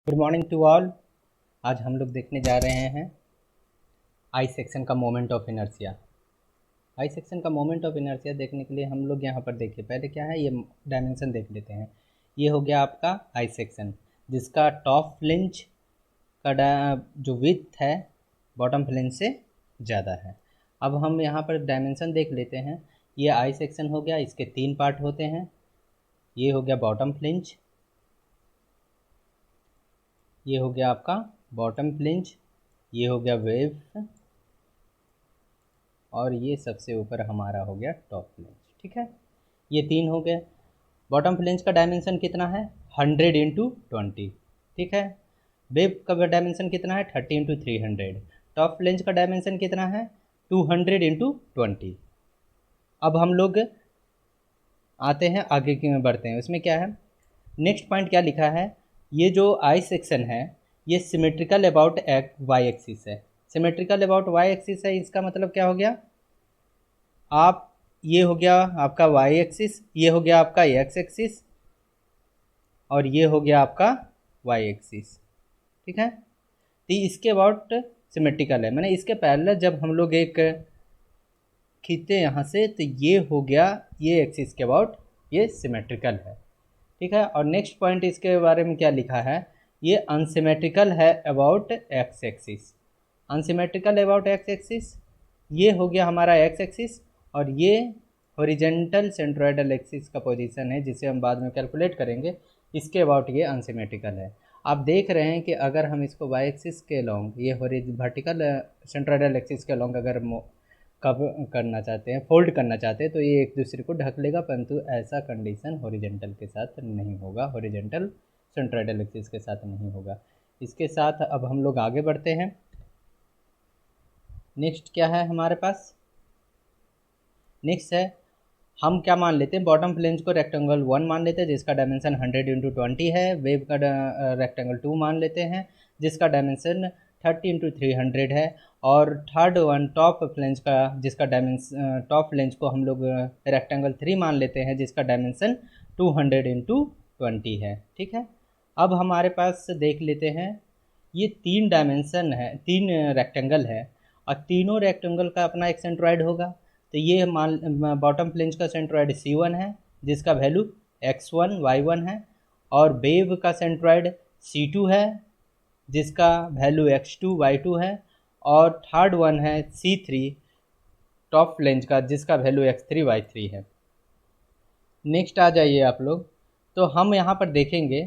Good morning to all. आज हम लोग देखने जा रहे हैं आई सेक्शन का moment of inertia. I section का मोमेंट ऑफ इनर्शिया देखने के लिए हम लोग यहाँ पर देखिए, पहले क्या है, ये डायमेंशन देख लेते हैं। ये हो गया आपका आई सेक्शन, जिसका टॉप फ्लिंज का जो विड्थ है बॉटम फ्लिंज से ज़्यादा है। अब हम यहाँ पर डायमेंशन देख लेते हैं। ये आई सेक्शन हो गया, इसके 3 पार्ट होते हैं। ये हो गया बॉटम फ्लिंज, ये हो गया आपका बॉटम फ्लिंज, ये हो गया वेव, और ये सबसे ऊपर हमारा हो गया टॉप फ्लिंज। ठीक है, ये 3 हो गए। बॉटम फ्लिंज का डायमेंशन कितना है? 100 × 20। ठीक है। वेव का डायमेंशन कितना है? 30 × 300। टॉप फ्लिंज का डायमेंशन कितना है? 200 × 20। अब हम लोग आते हैं आगे की बढ़ते हैं। उसमें क्या है, नेक्स्ट पॉइंट क्या लिखा है, ये जो आई सेक्शन है ये सिमेट्रिकल अबाउट वाई एक्सिस है। सिमेट्रिकल अबाउट वाई एक्सिस है, इसका मतलब क्या हो गया, आप ये हो गया आपका वाई एक्सिस, ये हो गया आपका एक्स एक्सिस, और ये हो गया आपका वाई एक्सिस। ठीक है, तो इसके अबाउट सिमेट्रिकल है, मैंने इसके पहले जब हम लोग एक खींचते यहाँ से तो ये हो गया ये एक्सिस के अबाउट ये सिमेट्रिकल है। ठीक है, और नेक्स्ट पॉइंट इसके बारे में क्या लिखा है, ये अनसिमेट्रिकल है about x axis. Unsymmetrical about x axis, ये हो गया हमारा एक्स एक्सिस, और ये हॉरिजेंटल सेंट्रोइडल एक्सिस का पोजीशन है जिसे हम बाद में कैलकुलेट करेंगे। इसके अबाउट ये अनसिमेट्रिकल है। आप देख रहे हैं कि अगर हम इसको वाई एक्सिस के लॉन्ग, ये वर्टिकल सेंट्रोइडल एक्सिस के लॉन्ग अगर कब करना चाहते हैं, फोल्ड करना चाहते हैं, तो ये एक दूसरे को ढक लेगा, परंतु ऐसा कंडीशन हॉरिजेंटल के साथ नहीं होगा, हॉरिजेंटल सेंट्रोइडल एक्सिस के साथ नहीं होगा। इसके साथ अब हम लोग आगे बढ़ते हैं। नेक्स्ट क्या है हमारे पास, नेक्स्ट है, हम क्या मान लेते हैं, बॉटम फ्लेंज को रेक्टेंगल 1 मान लेते हैं जिसका डायमेंशन 100 × 20 है। वेव का रेक्टेंगल 2 मान लेते हैं जिसका डायमेंशन 30 × 300 है। और थर्ड वन टॉप फ्लेंज का, जिसका डायमेंशन टॉप फ्लेंज को हम लोग रेक्टेंगल 3 मान लेते हैं जिसका डायमेंशन 200 × 20 है। ठीक है, अब हमारे पास देख लेते हैं, ये 3 डायमेंशन है, 3 रेक्टेंगल है, और तीनों रेक्टेंगल का अपना एक सेंट्रॉइड होगा। तो ये मान बॉटम फ्लेंज का सेंट्रॉइड C1 है जिसका वैल्यू x1 y1 है, और वेव का सेंट्रॉइड C2 है जिसका वैल्यू x2 y2 है, और थर्ड वन है C3 टॉप फ्लेंज का जिसका वैल्यू x3 y3 है। नेक्स्ट आ जाइए आप लोग, तो हम यहाँ पर देखेंगे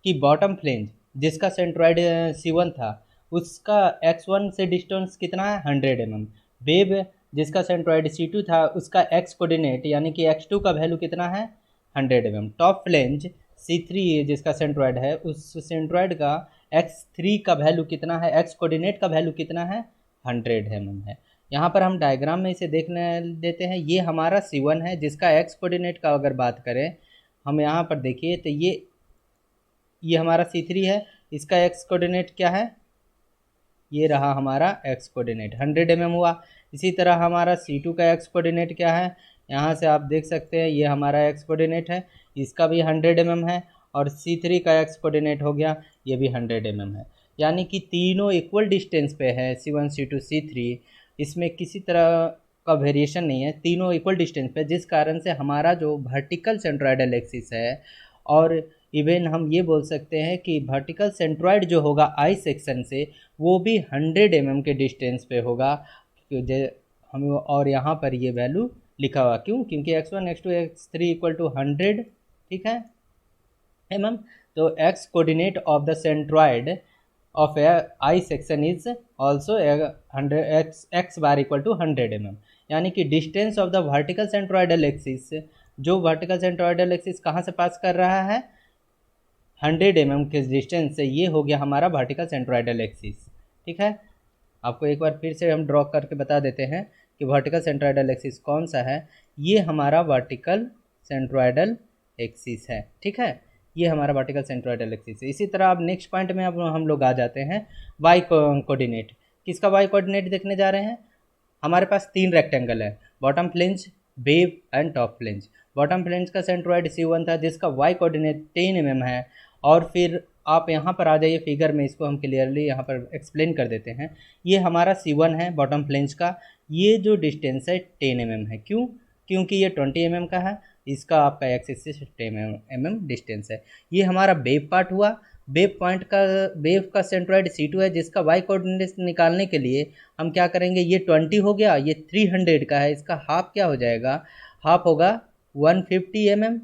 कि बॉटम फ्लेंज जिसका सेंट्रॉइड C1 था उसका x1 से डिस्टेंस कितना है, 100 mm। वेव जिसका सेंट्रॉइड C2 था उसका x कोऑर्डिनेट यानी कि x2 का वैल्यू कितना है, 100 mm। टॉप फ्लेंज C3 जिसका सेंट्रॉइड है उस सेंट्रॉइड का x3 का वैल्यू कितना है, x कोऑर्डिनेट का वैल्यू कितना है, 100 mm है। यहाँ पर हम डायग्राम में इसे देखने देते हैं। ये हमारा C1 है जिसका x कोऑर्डिनेट का अगर बात करें हम यहाँ पर देखिए तो ये हमारा C3 है, इसका x कोऑर्डिनेट क्या है, ये रहा हमारा x कोऑर्डिनेट 100 mm हुआ। इसी तरह हमारा C2 का x कोऑर्डिनेट क्या है, यहाँ से आप देख सकते हैं ये हमारा x कोऑर्डिनेट है, इसका भी 100 mm है, और C3 का x कोऑर्डिनेट हो गया, ये भी 100 mm है। यानी कि तीनों इक्वल डिस्टेंस पे है, C1 C2 C3, इसमें किसी तरह का वेरिएशन नहीं है, तीनों इक्वल डिस्टेंस पे, जिस कारण से हमारा जो वर्टिकल सेंट्रोइडल एक्सिस है, और इवन हम ये बोल सकते हैं कि वर्टिकल सेंट्रॉइड जो होगा आई सेक्शन से वो भी 100 mm के डिस्टेंस पे होगा। हम और यहाँ पर ये वैल्यू लिखा हुआ क्यों, क्योंकि x1 x2 x3 = 100। ठीक है mm, तो x coordinate of the centroid of I section is also 100 x bar = 100 mm। यानी कि distance of the vertical centroidal axis, जो वर्टिकल सेंट्रॉइडल एक्सिस कहाँ से पास कर रहा है, 100 mm के डिस्टेंस से, ये हो गया हमारा वर्टिकल सेंट्रोइडल एक्सिस। ठीक है, आपको एक बार फिर से हम ड्रॉ करके बता देते हैं कि वर्टिकल सेंट्रोइडल एक्सिस कौन सा है। ये हमारा वर्टिकल सेंट्रोइडल एक्सिस है। ठीक है, ये हमारा वर्टिकल सेंट्रोइडल एक्सिस है। इसी तरह अब नेक्स्ट पॉइंट में अब हम लोग आ जाते हैं वाई कोऑर्डिनेट। किसका वाई कोऑर्डिनेट देखने जा रहे हैं, हमारे पास 3 रेक्टेंगल है, bottom flange, wave and top flange. Bottom flange का सेंट्रोइड C1 था जिसका वाई कोऑर्डिनेट 10 mm है, और फिर आप यहाँ पर आ जाइए फिगर में, इसको हम क्लियरली यहाँ पर एक्सप्लेन कर देते हैं। ये हमारा C1 है बॉटम फ्लेंज का, ये जो डिस्टेंस है 10 mm है। क्यों? क्योंकि ये 20 mm का है, इसका आपका एक्सिस से 10 mm डिस्टेंस है। ये हमारा वेव पार्ट हुआ। वेव पॉइंट का, वेव का सेंट्रॉइड C2 है, जिसका वाई कोऑर्डिनेट निकालने के लिए हम क्या करेंगे, ये 20 हो गया, ये 300 का है, इसका हाफ क्या हो जाएगा, हाफ होगा 150 mm,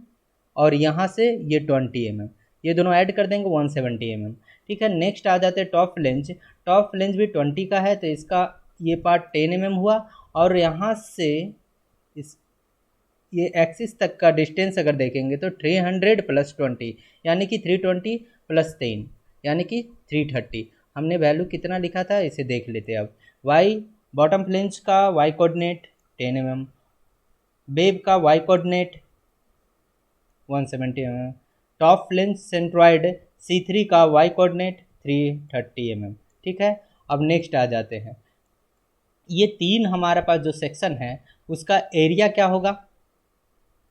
और यहाँ से ये 20 mm, ये दोनों ऐड कर देंगे 170 mm। ठीक है, नेक्स्ट आ जाते हैं टॉप फ्लेंज। टॉप फ्लेंज भी 20 का है, तो इसका ये पार्ट 10 mm हुआ, और यहाँ से इस ये एक्सिस तक का डिस्टेंस अगर देखेंगे तो 300 प्लस 20 यानी कि 320 प्लस 10 यानी कि 330। हमने वैल्यू कितना लिखा था इसे देख लेते हैं अब। वाई बॉटम फ्लेंज का वाई कोऑर्डिनेट 10 mm, वेव का y coordinate 170 mm, top flange centroid C3 का वाई कोऑर्डिनेट 330 mm। ठीक है, अब नेक्स्ट आ जाते हैं, ये तीन हमारे पास जो सेक्शन है उसका एरिया क्या होगा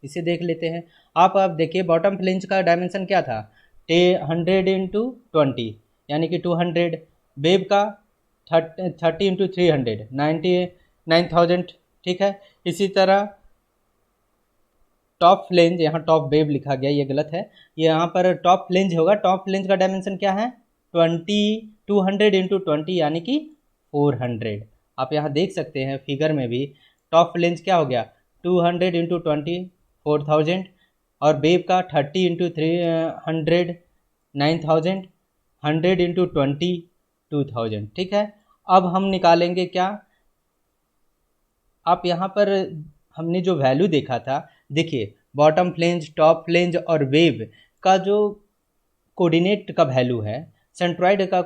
इसे देख लेते हैं। आप अब देखिए बॉटम फ्लेंज का डायमेंशन क्या था, 100 इंटू 20 यानी कि 200, वेव का 30 इंटू 300 99,000। ठीक है, इसी तरह टॉप फ्लेंज, यहाँ टॉप वेव लिखा गया, ये गलत है, यहाँ पर टॉप फ्लेंज होगा। टॉप फ्लेंज का डायमेंशन क्या है, 200 इंटू 20 यानी कि 400। आप यहाँ देख सकते हैं फिगर में भी टॉप फ्लेंज क्या हो गया, 200 इंटू 20 4000, और वेव का 30 इंटू 300 9000, 100 इंटू 20 2000। ठीक है, अब हम निकालेंगे क्या, आप यहाँ पर हमने जो वैल्यू देखा था, देखिए बॉटम फ्लेंज, टॉप फ्लेंज और वेव का जो कोऑर्डिनेट का वैल्यू है, सेंट्रॉइड का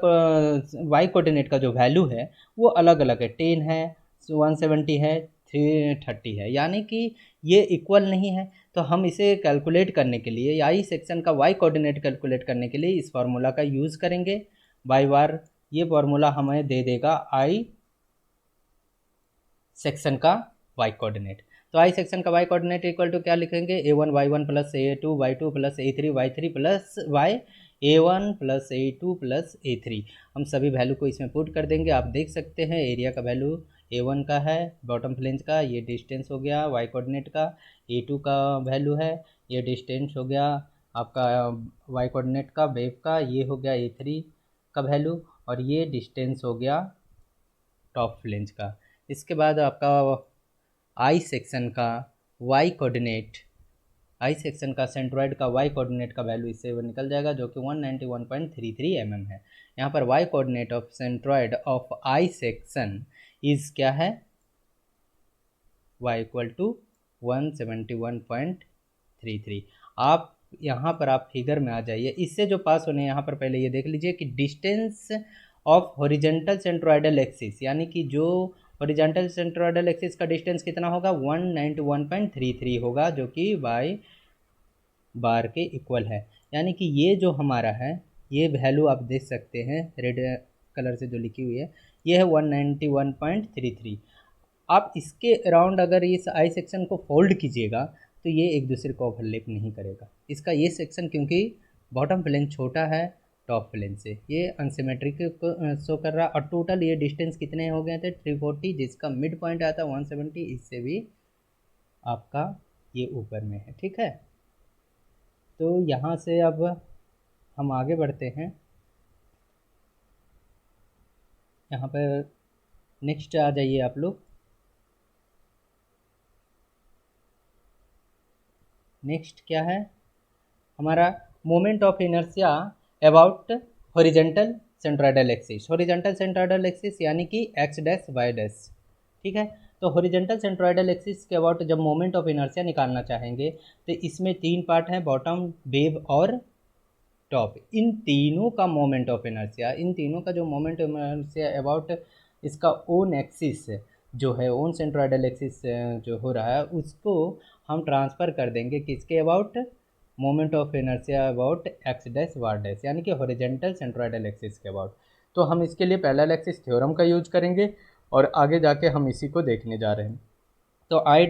वाई कोऑर्डिनेट का जो वैल्यू है वो अलग अलग है, 10 है, 170 है, 330 है, यानी कि ये इक्वल नहीं है। तो हम इसे कैलकुलेट करने के लिए, आई सेक्शन का वाई कोऑर्डिनेट कैलकुलेट करने के लिए इस फार्मूला का यूज़ करेंगे बाई बार। ये फार्मूला हमें दे देगा आई सेक्शन का वाई कोऑर्डिनेट। तो आई सेक्शन का वाई कोऑर्डिनेट इक्वल टू क्या लिखेंगे, A1 Y1 plus A2 Y2 plus A3 Y3 plus Y A1 plus A2 plus A3। हम सभी वैल्यू को इसमें पुट कर देंगे। आप देख सकते हैं एरिया का वैल्यू A1 का है बॉटम फ्लेंज का, ये डिस्टेंस हो गया वाई कोऑर्डिनेट का, A2 का वैल्यू है, ये डिस्टेंस हो गया आपका वाई कोऑर्डिनेट का वेव का, ये हो गया A3 का वैल्यू, और ये डिस्टेंस हो गया टॉप फ्लेंज का। इसके बाद आपका आई सेक्शन का वाई कोऑर्डिनेट, आई सेक्शन का सेंट्रॉइड का वाई कोऑर्डिनेट का वैल्यू इससे वो निकल जाएगा जो कि 191.33 mm है। यहाँ पर y coordinate of centroid of I section is क्या है, y इक्वल टू 171.33। आप यहाँ पर आप फिगर में आ जाइए, इससे जो पास होने यहाँ पर पहले ये देख लीजिए कि distance of horizontal centroidal axis, यानी कि जो हॉरिजॉन्टल सेंट्रोइडल एक्सिस का डिस्टेंस कितना होगा, 191.33 होगा, जो कि y बार के इक्वल है। यानी कि ये जो हमारा है, ये वैल्यू आप देख सकते हैं रेड कलर से जो लिखी हुई है, ये है 191.33। आप इसके अराउंड अगर इस आई सेक्शन को फोल्ड कीजिएगा तो ये एक दूसरे को ओवरलैप नहीं करेगा। इसका ये सेक्शन क्योंकि बॉटम प्लेन छोटा है टॉप प्लेन से, ये अनसिमेट्रिक को शो कर रहा। और टोटल ये डिस्टेंस कितने हो गए थे, 340, जिसका मिड पॉइंट आता है 170, इससे भी आपका ये ऊपर में है। ठीक है, तो यहाँ से अब हम आगे बढ़ते हैं। यहाँ पर नेक्स्ट आ जाइए आप लोग। नेक्स्ट क्या है हमारा, moment of inertia about horizontal centroidal axis. Horizontal centroidal axis यानी कि एक्स डैश वाई डैश। ठीक है, तो हॉरिजॉन्टल सेंट्रोइडल एक्सिस के अबाउट जब मोमेंट ऑफ इनर्शिया निकालना चाहेंगे तो इसमें तीन पार्ट हैं, बॉटम, वेव और टॉप। इन तीनों का मोमेंट ऑफ इनर्शिया, इन तीनों का जो मोमेंट ऑफ इनर्शिया अबाउट इसका ओन एक्सिस जो है, ओन सेंट्रोइडल एक्सिस जो हो रहा है, उसको हम ट्रांसफ़र कर देंगे किसके about, moment of inertia about x dash y dash, यानी कि हॉरिजॉन्टल सेंट्रोइडल एक्सिस के अबाउट। तो हम इसके लिए पैरेलल एक्सिस थ्योरम का यूज करेंगे और आगे जाके हम इसी को देखने जा रहे हैं। तो I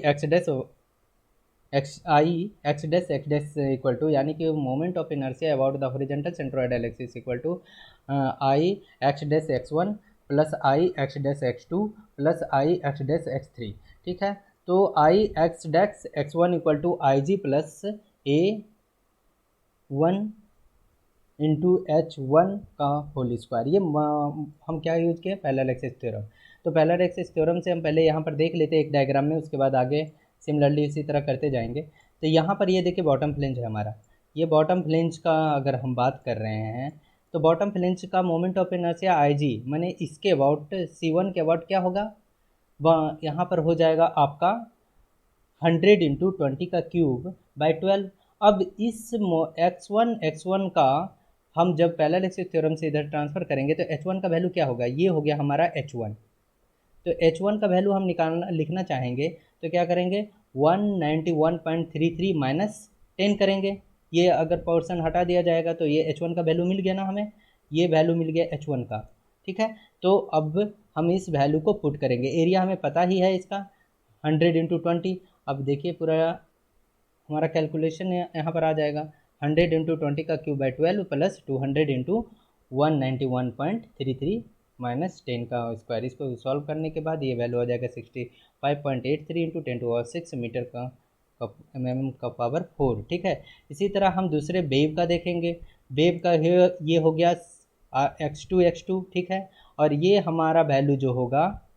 X dash X dash equal to, यानी कि moment of inertia about the horizontal centroidal axis equal to I X dash X one plus I X dash X two plus I X dash X three. ठीक है, तो I X dash X one equal to I G plus A one into H one का whole square. ये हम क्या use किए, parallel axis theorem. तो parallel axis theorem से हम पहले यहाँ पर देख लेते हैं एक डायग्राम में, उसके बाद आगे सिमिलरली इसी तरह करते जाएंगे। तो यहाँ पर ये देखिए बॉटम फ्लेंज है हमारा। ये बॉटम फ्लेंज का अगर हम बात कर रहे हैं तो बॉटम फ्लेंज का मोमेंट ऑफ इनर्शिया आई जी, माने इसके अबाउट C1 के अबाउट क्या होगा, वह यहाँ पर हो जाएगा आपका 100 इंटू 20 का क्यूब बाई 12। अब इस x1 का हम जब पैरेलल एक्सिस थ्योरम से इधर ट्रांसफ़र करेंगे तो h1 का वैल्यू क्या होगा, ये हो गया हमारा h1। तो h1 का वैल्यू हम लिखना चाहेंगे तो क्या करेंगे, 191.33 माइनस 10 करेंगे। ये अगर पोर्शन हटा दिया जाएगा तो ये h1 का वैल्यू मिल गया ना हमें, ये वैल्यू मिल गया h1 का। ठीक है, तो अब हम इस वैल्यू को पुट करेंगे, एरिया हमें पता ही है इसका 100 इंटू 20। अब देखिए पूरा हमारा कैलकुलेशन यहाँ पर आ जाएगा, 100 इंटू 20 का cube by 12 plus 200 into 191.33 minus 10 का स्क्वायर। इसको सॉल्व करने के बाद ये वैल्यू आ जाएगा 65.83 इंटू 10⁻6 मीटर का mm का पावर 4। ठीक है, इसी तरह हम दूसरे वेव का देखेंगे। वेव का ये हो गया x2। ठीक है, और ये हमारा वैल्यू जो होगा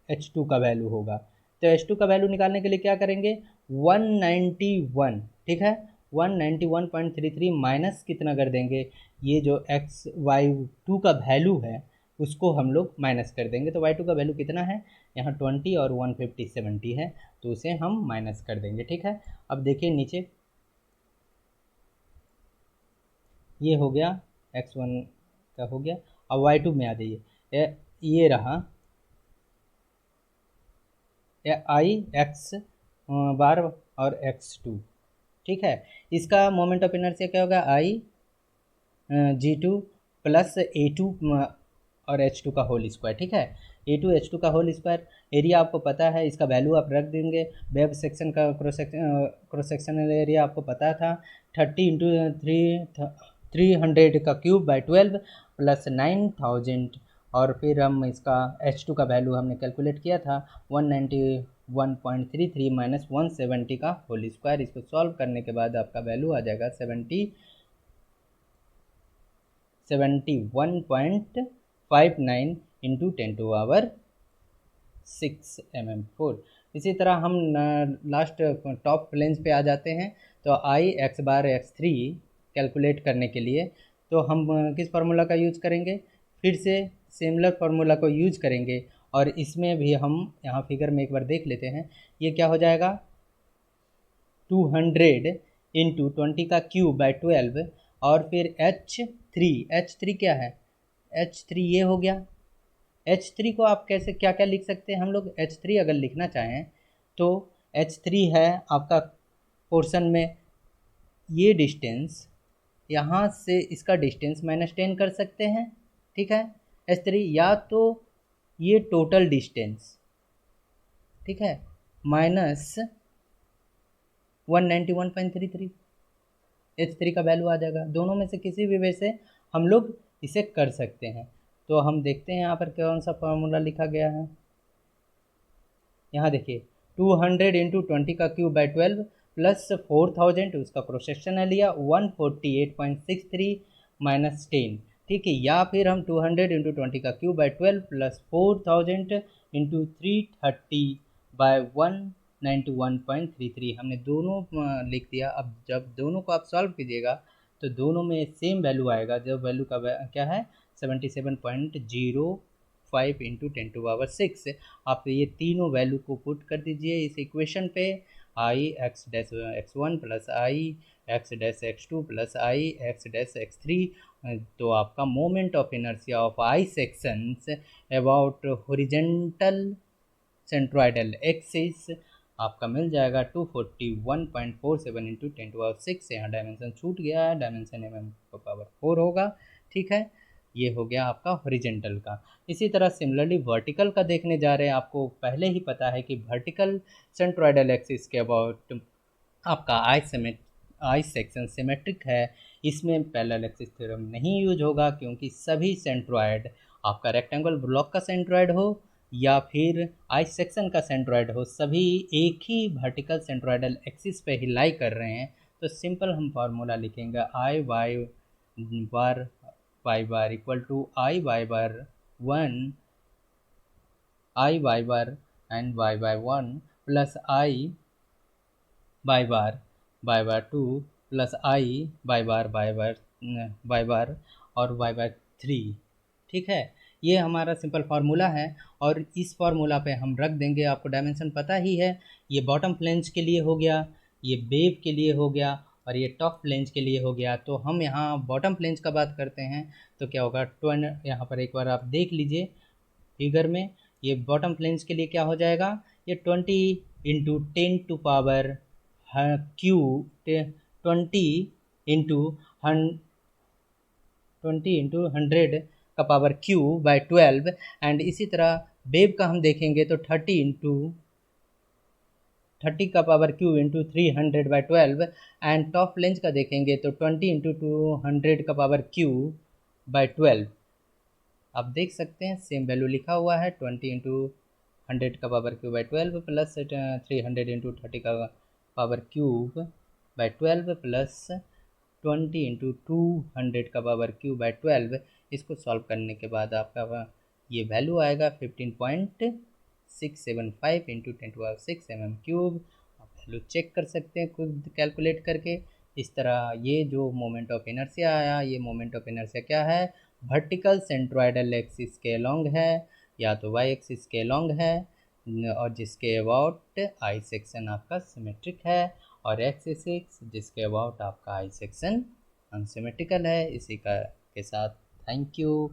h2 का वैल्यू होगा। तो h2 का वैल्यू निकालने के लिए क्या करेंगे, 191। ठीक है, 191.33 माइनस कितना कर देंगे, ये जो y2 का वैल्यू है उसको हम लोग माइनस कर देंगे। तो y2 का वैल्यू कितना है, यहाँ 20 और 150 70 है, तो उसे हम माइनस कर देंगे। ठीक है, अब देखिए नीचे ये हो गया x1 का हो गया। अब y2 में आ जाइए, ये रहा आई एक्स बार और x2। ठीक है, इसका मोमेंट ऑफ इनर्शिया क्या होगा, आई G2 प्लस A2 और H2 का होल स्क्वायर। ठीक है, A2 H2 का होल स्क्वायर। एरिया आपको पता है, इसका वैल्यू आप रख देंगे। वेब सेक्शन का क्रॉस सेक्शनल एरिया आपको पता था 30 इंटू 300 का क्यूब बाई 12 प्लस 9000, और फिर हम इसका H2 का वैल्यू हमने कैलकुलेट किया था 191.33 माइनस 170 का होल स्क्वायर। इसको सॉल्व करने के बाद आपका वैल्यू आ जाएगा 71.59 इंटू 10⁻6 mm4। इसी तरह हम लास्ट टॉप फ्लेंज पे आ जाते हैं। तो I x bar x3 calculate करने के लिए तो हम किस फार्मूला का यूज करेंगे, फिर से सिमिलर फार्मूला को यूज करेंगे। और इसमें भी हम यहाँ फिगर में एक बार देख लेते हैं, ये क्या हो जाएगा 200 इंटू 20 का क्यूब बाई 12 और फिर H3 क्या है, H3 ये हो गया। H3 को आप कैसे क्या क्या लिख सकते हैं हम लोग, H3 अगर लिखना चाहें तो H3 है आपका पोर्शन में ये डिस्टेंस, यहाँ से इसका डिस्टेंस -10 कर सकते हैं। ठीक है, H3 या तो ये टोटल डिस्टेंस, ठीक है, माइनस 191.33 H3 का वैल्यू आ जाएगा। दोनों में से किसी भी वे से हम लोग इसे कर सकते हैं। तो हम देखते हैं यहाँ पर कौन सा फार्मूला लिखा गया है। यहाँ देखिए 200 इंटू 20 का क्यूब बाई 12 प्लस 4000, उसका क्रॉस सेक्शन लिया 148.63 माइनस 10। ठीक है, या फिर हम 200 इंटू 20 का cube by 12 plus 4000 into 330 by 191.33, हमने दोनों लिख दिया। अब जब दोनों को आप सॉल्व कीजिएगा तो दोनों में सेम वैल्यू आएगा। जब वैल्यू का क्या है 77.05 इंटू 10⁻6। आप ये तीनों वैल्यू को पुट कर दीजिए इस इक्वेशन पे, आई X dash x1 plus I X dash x2 plus I X dash x3। तो आपका moment of inertia of I sections about horizontal centroidal axis आपका मिल जाएगा 241.47 इंटू 10⁻6। यहाँ डायमेंशन छूट गया है, डायमेंशन mm का पावर 4 होगा। ठीक है, ये हो गया आपका हॉरिजेंटल का। इसी तरह सिमिलरली वर्टिकल का देखने जा रहे हैं। आपको पहले ही पता है कि वर्टिकल सेंट्रोइडल एक्सिस के अबाउट आपका आई सेक्शन सिमेट्रिक है। इसमें पैरेलल एक्सिस थ्योरम नहीं यूज होगा, क्योंकि सभी सेंट्रॉयड आपका रेक्टेंगल ब्लॉक का सेंट्रॉयड हो या फिर आई सेक्शन का सेंट्रॉयड हो, सभी एक ही वर्टिकल सेंट्रॉयडल एक्सिस पे ही लाई कर रहे हैं। तो सिंपल हम फार्मूला लिखेंगे I Y bar equal to I Y bar 1 I Y bar and Y by 1 plus I by bar 2 plus I by bar और बाय बार 3। ठीक है, ये हमारा सिंपल फार्मूला है। और इस फार्मूला पे हम रख देंगे, आपको डायमेंशन पता ही है। ये बॉटम फ्लेंज के लिए हो गया, ये वेव के लिए हो गया, और ये टॉप फ्लेंज के लिए हो गया। तो हम यहाँ बॉटम फ्लेंज का बात करते हैं तो क्या होगा, यहाँ पर एक बार आप देख लीजिए फिगर में। ये बॉटम फ्लेंज के लिए क्या हो जाएगा, ये 20 इंटू 10⁻³ 20 इंटू 100⁻³ एंड इसी तरह वेव का हम देखेंगे तो 30⁻³ इंटू 300/12 एंड टॉप फ्लेंज का देखेंगे तो 20 इंटू 200⁻³/12। आप देख सकते हैं सेम वैल्यू लिखा हुआ है, 20 into 100⁻³/12 plus 300 into 30⁻³/12 plus 20 into 200⁻³/12। इसको सॉल्व करने के बाद आपका ये वैल्यू आएगा 15.675 इंटू 10⁻⁶ mm³। आप वैल्यू चेक कर सकते हैं खुद कैलकुलेट करके। इस तरह ये जो मोमेंट ऑफ इनर्शिया आया, ये मोमेंट ऑफ इनर्शिया क्या है, वर्टिकल सेंट्रोइडल एक्सिस के अलोंग है या तो वाई एक्सिस के अलोंग है, और जिसके अबाउट आई सेक्शन आपका सिमेट्रिक है, और एक्स एक्सिस जिसके अबाउट आपका आई सेक्शन अनसिमेट्रिकल है। इसी का के साथ थैंक यू।